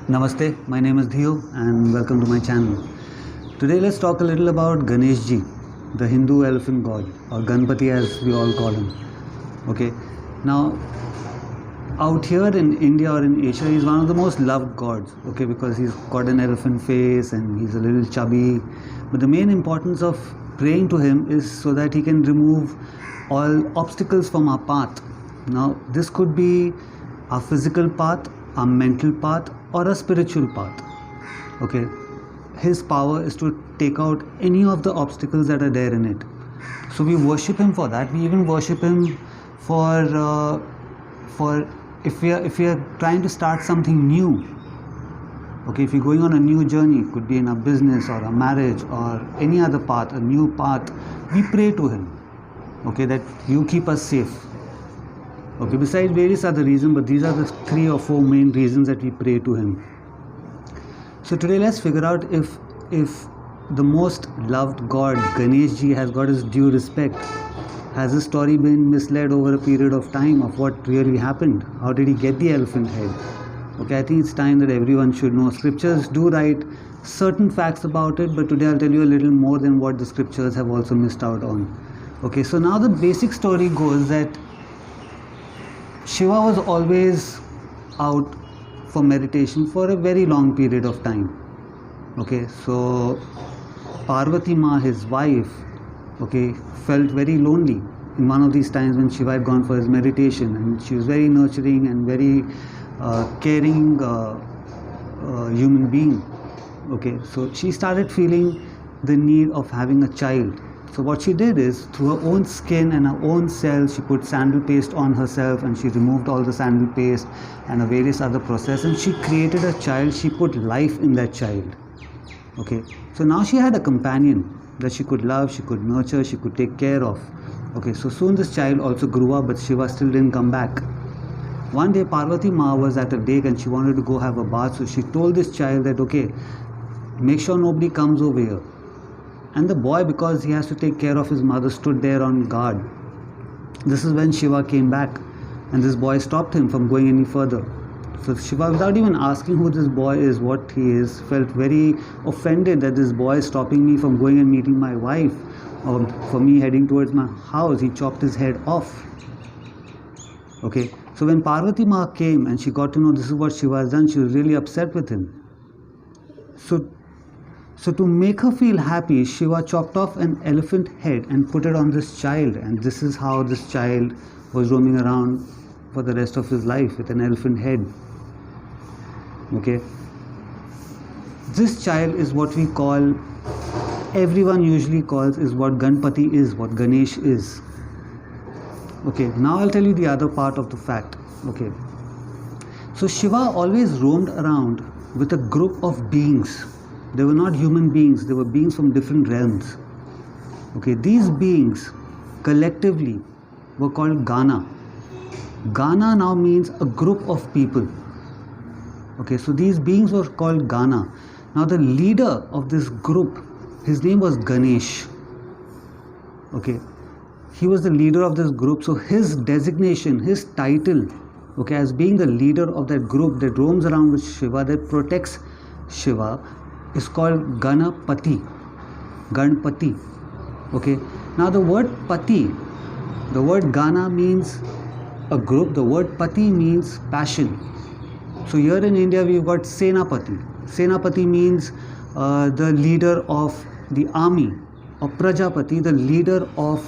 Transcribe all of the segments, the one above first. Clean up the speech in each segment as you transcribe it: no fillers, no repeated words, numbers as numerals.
Namaste, my name is Dhieyo and welcome to my channel. Today let's talk a little about Ganesh Ji, the Hindu elephant god, or Ganpati as we all call him. Okay, now out here in India or in Asia, he's one of the most loved gods, okay, because he's got an elephant face and he's a little chubby. But the main importance of praying to him is so that he can remove all obstacles from our path. Now, this could be our physical path, our mental path, or a spiritual path. Okay, his power is to take out any of the obstacles that are there in it. So we worship him for that. We even worship him for if we are trying to start something new. Okay, if you're going on a new journey, could be in a business or a marriage or any other path, a new path, we pray to him. Okay, that you keep us safe. Okay, besides various other reasons, but these are the 3 or 4 main reasons that we pray to him. So today let's figure out if the most loved god Ganesh Ji has got his due respect. Has his story been misled over a period of time of what really happened? How did he get the elephant head? Okay, I think it's time that everyone should know. Scriptures do write certain facts about it, but today I'll tell you a little more than what the scriptures have also missed out on. Okay, so now the basic story goes that Shiva was always out for meditation for a very long period of time. Okay, so Parvati Ma, his wife, okay, felt very lonely in one of these times when Shiva had gone for his meditation, and she was very nurturing and very caring human being. Okay, so she started feeling the need of having a child. So what she did is, through her own skin and her own cells, she put sandal paste on herself and she removed all the sandal paste and a various other process, and she created a child. She put life in that child. Okay, so now she had a companion that she could love, she could nurture, she could take care of. Okay, so soon this child also grew up, but Shiva still didn't come back. One day Parvati Ma was at a lake and she wanted to go have a bath, so she told this child that, okay, make sure nobody comes over here. And the boy, because he has to take care of his mother, stood there on guard. This is when Shiva came back, and this boy stopped him from going any further. So Shiva, without even asking who this boy is, what he is, felt very offended that this boy is stopping me from going and meeting my wife, or for me heading towards my house. He chopped his head off. Okay, so when Parvati Ma came and she got to know this is what Shiva has done, she was really upset with him. So to make her feel happy, Shiva chopped off an elephant head and put it on this child, and this is how this child was roaming around for the rest of his life, with an elephant head. Okay, this child is what we call, everyone usually calls, is what Ganpati is, what Ganesh is. Okay, now I'll tell you the other part of the fact. Okay, so Shiva always roamed around with a group of beings. They were not human beings, they were beings from different realms. Okay, these beings collectively were called Gana. Gana now means a group of people. Okay, so these beings were called Gana. Now the leader of this group, his name was Ganesh. Okay, he was the leader of this group, so his designation, his title, okay, as being the leader of that group that roams around with Shiva, that protects Shiva, is called Ganapati. Ganpati. Okay. Now the word Pati, the word Gana means a group. The word Pati means passion. So here in India we've got Senapati. Senapati means the leader of the army, or Prajapati, the leader of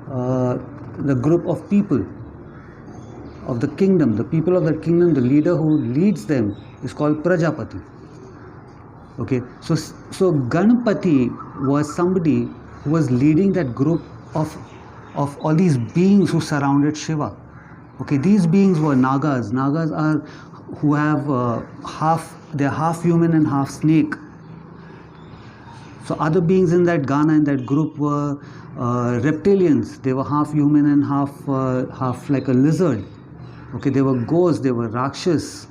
the group of people of the kingdom. The people of the kingdom, the leader who leads them is called Prajapati. Okay, so Ganpati was somebody who was leading that group of all these beings who surrounded Shiva. Okay, these beings were Nagas. Nagas are who have they're half human and half snake. So other beings in that Gana, in that group, were reptilians. They were half human and half like a lizard. Okay, they were ghosts, they were Rakshas.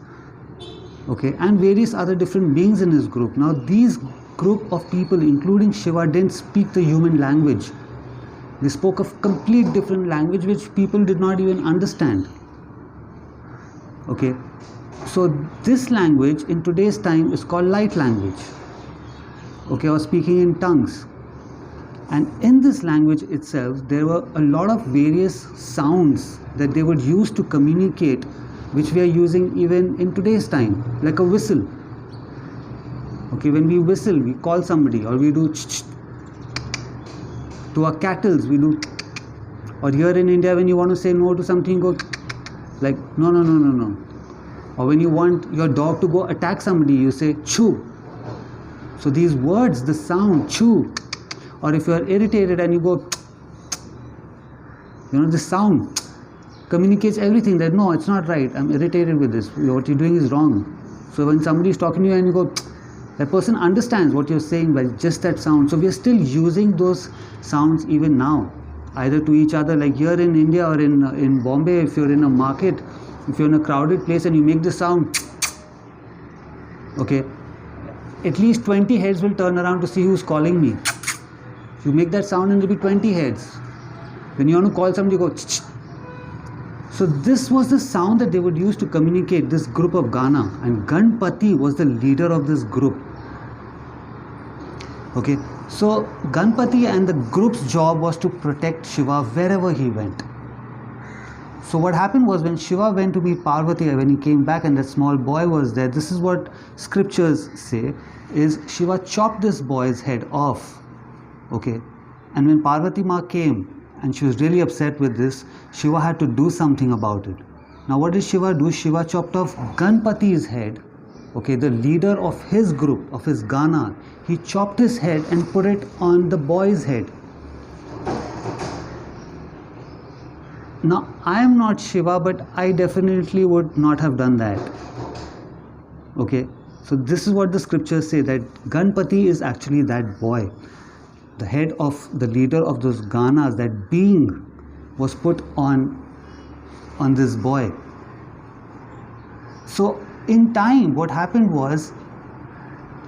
Okay, and various other different beings in his group. Now these group of people, including Shiva, didn't speak the human language. They spoke a complete different language which people did not even understand. Okay, So this language in today's time is called light language, okay, or speaking in tongues. And in this language itself, there were a lot of various sounds that they would use to communicate, which we are using even in today's time, like a whistle. Okay, when we whistle, we call somebody, or we do ch-ch. To our cattle, we do. Or here in India, when you want to say no to something, go like no, no, no, no, no. Or when you want your dog to go attack somebody, you say chew. So these words, the sound chew. Or if you are irritated and you go, the sound communicates everything that no, it's not right. I'm irritated with this. What you're doing is wrong. So when somebody is talking to you and you go, that person understands what you're saying by just that sound. So we are still using those sounds even now, either to each other, like here in India or in Bombay, if you're in a market, if you're in a crowded place and you make the sound, okay, at least 20 heads will turn around to see who's calling me. You make that sound and there will be 20 heads. When you want to call somebody, you go ch-ch. So this was the sound that they would use to communicate, this group of Gana, and Ganpati was the leader of this group. Okay, so Ganpati and the group's job was to protect Shiva wherever he went. So what happened was, when Shiva went to meet Parvati, when he came back and that small boy was there, this is what scriptures say, is Shiva chopped this boy's head off. Okay, and when Parvati Ma came and she was really upset with this, Shiva had to do something about it. Now what did Shiva do? Shiva chopped off Ganpati's head, okay, the leader of his group, of his Gana. He chopped his head and put it on the boy's head. Now I am not Shiva, but I definitely would not have done that. Okay, so this is what the scriptures say, that Ganpati is actually that boy. The head of the leader of those Ganas, that being, was put on this boy. So in time, what happened was,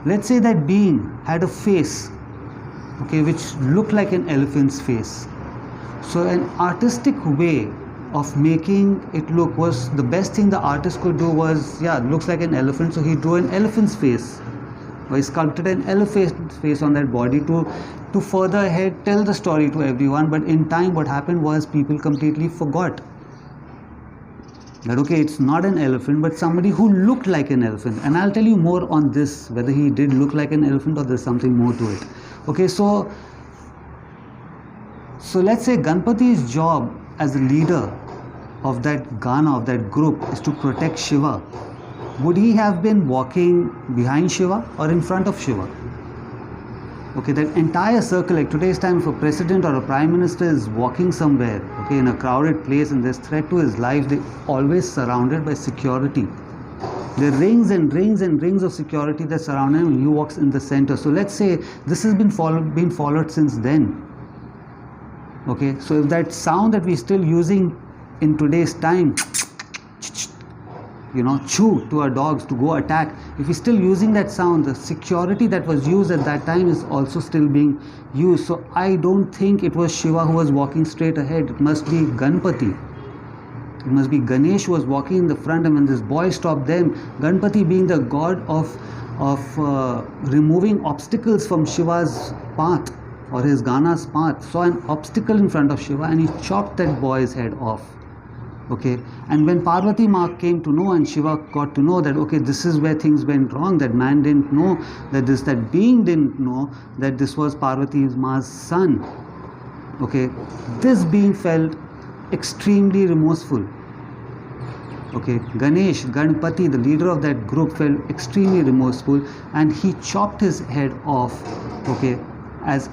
let's say that being had a face, okay, which looked like an elephant's face. So an artistic way of making it look was, the best thing the artist could do was, yeah, it looks like an elephant, so he drew an elephant's face. Or he sculpted an elephant's face on that body to further ahead tell the story to everyone. But in time, what happened was, people completely forgot that, okay, it's not an elephant, but somebody who looked like an elephant. And I'll tell you more on this, whether he did look like an elephant or there's something more to it. Okay, so let's say Ganpati's job as a leader of that Gana, of that group, is to protect Shiva. Would he have been walking behind Shiva or in front of Shiva? Okay, that entire circle, like today's time, if a president or a prime minister is walking somewhere, okay, in a crowded place and there's threat to his life, they're always surrounded by security. There are rings and rings and rings of security that surround him, and he walks in the center. So let's say this has been followed since then. Okay, so if that sound that we're still using in today's time, chew to our dogs to go attack, if we're still using that sound, the security that was used at that time is also still being used. So I don't think it was Shiva who was walking straight ahead. It must be Ganpati. It must be Ganesh who was walking in the front, and when this boy stopped them, Ganpati, being the god of removing obstacles from Shiva's path or his Gana's path, saw an obstacle in front of Shiva and he chopped that boy's head off. Okay, and when Parvati Ma came to know and Shiva got to know that, okay, this is where things went wrong, that man didn't know that being didn't know that this was Parvati Ma's son. Okay, this being felt extremely remorseful. Okay, Ganpati, the leader of that group, felt extremely remorseful, and he chopped his head off. Okay, as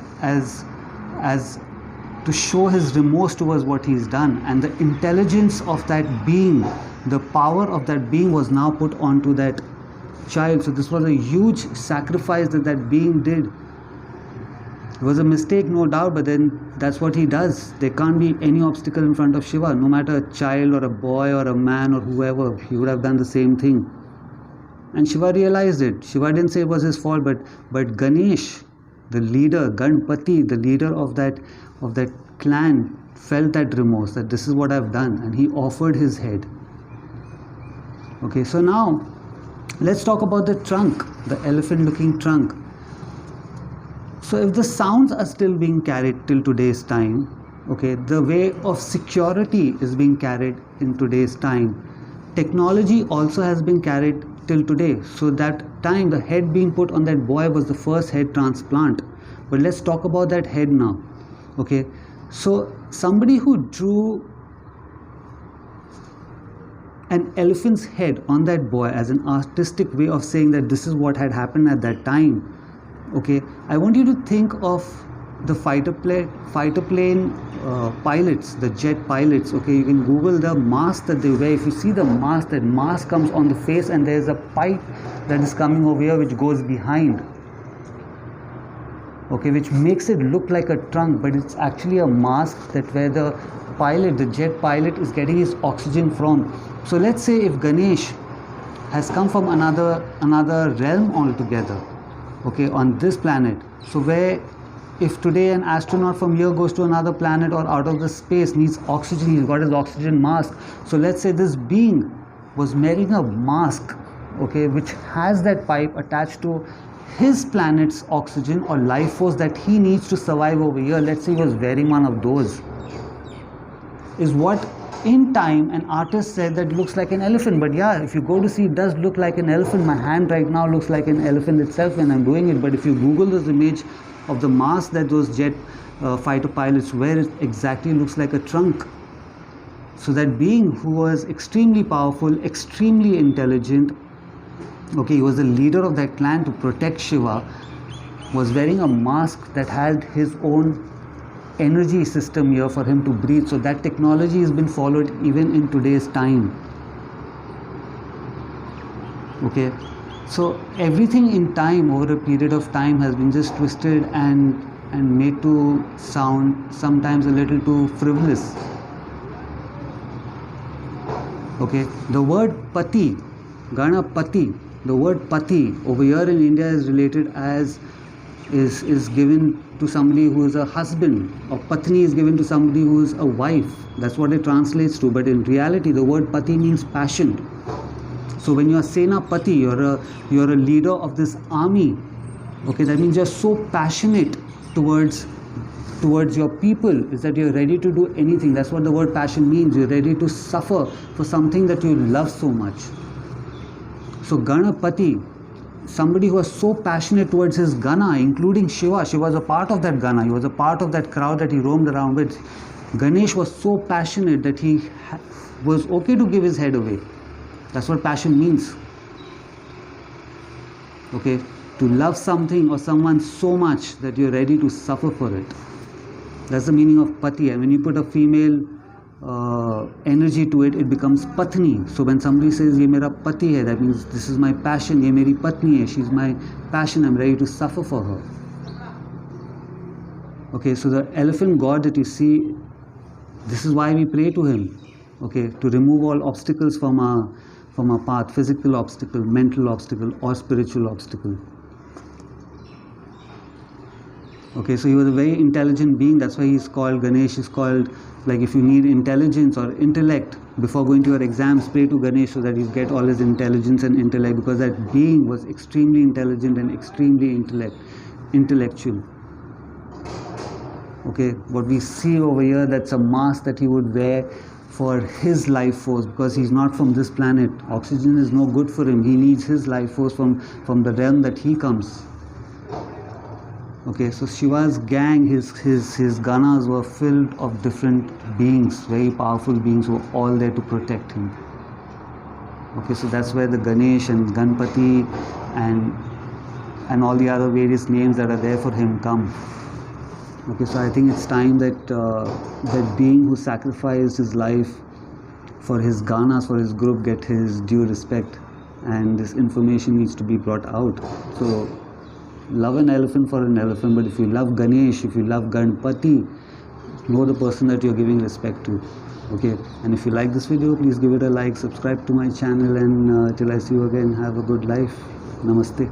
to show his remorse towards what he's done. And the intelligence of that being, the power of that being, was now put onto that child. So this was a huge sacrifice that being did. It was a mistake, no doubt, but then that's what he does. There can't be any obstacle in front of Shiva, no matter a child or a boy or a man or whoever. He would have done the same thing. And Shiva realized it. Shiva didn't say it was his fault, but Ganesh, the leader, Ganpati, the leader of that clan, felt that remorse, that this is what I've done, and he offered his head. Okay, so now let's talk about the trunk, the elephant looking trunk. So if the sounds are still being carried till today's time, okay, the way of security is being carried in today's time. Technology also has been carried till today. So that time the head being put on that boy was the first head transplant. But let's talk about that head now. Okay, so somebody who drew an elephant's head on that boy as an artistic way of saying that this is what had happened at that time. Okay, I want you to think of the fighter plane pilots, the jet pilots. Okay, you can Google the mask that they wear. If you see the mask, that mask comes on the face and there's a pipe that is coming over here which goes behind. Okay, which makes it look like a trunk, but it's actually a mask that where the pilot, the jet pilot, is getting his oxygen from. So let's say if Ganesh has come from another realm altogether, okay, on this planet. So where if today an astronaut from here goes to another planet or out of the space, needs oxygen, he's got his oxygen mask. So let's say this being was wearing a mask, okay, which has that pipe attached to his planet's oxygen or life force that he needs to survive over here. Let's say he was wearing one of those. Is what in time an artist said that looks like an elephant. But yeah, if you go to see, it does look like an elephant. My hand right now looks like an elephant itself when I'm doing it. But if you Google this image of the mask that those jet fighter pilots wear, it exactly looks like a trunk. So that being who was extremely powerful, extremely intelligent, okay, he was the leader of that clan to protect Shiva, was wearing a mask that had his own energy system here for him to breathe. So that technology has been followed even in today's time. Okay, so everything in time, over a period of time, has been just twisted and made to sound sometimes a little too frivolous. Okay, the word Pati, Ganapati, the word Pati over here in India is related as is given to somebody who is a husband, or Patni is given to somebody who is a wife. That's what it translates to. But in reality, the word Pati means passion. So when you are Senapati, you're a leader of this army. Okay, that means you're so passionate towards your people, is that you're ready to do anything. That's what the word passion means. You're ready to suffer for something that you love so much. So Ganapati, somebody who was so passionate towards his Gana, including Shiva. Shiva was a part of that Gana. He was a part of that crowd that he roamed around with. Ganesh was so passionate that he was okay to give his head away. That's what passion means. Okay, to love something or someone so much that you're ready to suffer for it. That's the meaning of Pati. And when you put a female energy to it, it becomes Patni. So when somebody says, "Ye mera Pati hai," that means this is my passion. Ye meri Patni hai. She's my passion. I'm ready to suffer for her. Okay, so the elephant god that you see, this is why we pray to him. Okay, to remove all obstacles from our path, physical obstacle, mental obstacle, or spiritual obstacle. Okay, so he was a very intelligent being. That's why he's called Ganesh. Is called, like, if you need intelligence or intellect before going to your exams, pray to Ganesh so that you get all his intelligence and intellect, because that being was extremely intelligent and extremely intellectual. Okay, what we see over here, that's a mask that he would wear for his life force, because he's not from this planet. Oxygen is no good for him. He needs his life force from the realm that he comes. Okay, so Shiva's gang, his ganas were filled of different beings, very powerful beings who were all there to protect him. Okay, so that's where the Ganesh and Ganpati and all the other various names that are there for him come. Okay, so I think it's time that that being who sacrificed his life for his ganas, for his group, get his due respect, and this information needs to be brought out. So love an elephant for an elephant, but if you love Ganesh, if you love Ganpati, know the person that you're giving respect to. Okay, and if you like this video, please give it a like, subscribe to my channel, and till I see you again, have a good life. Namaste.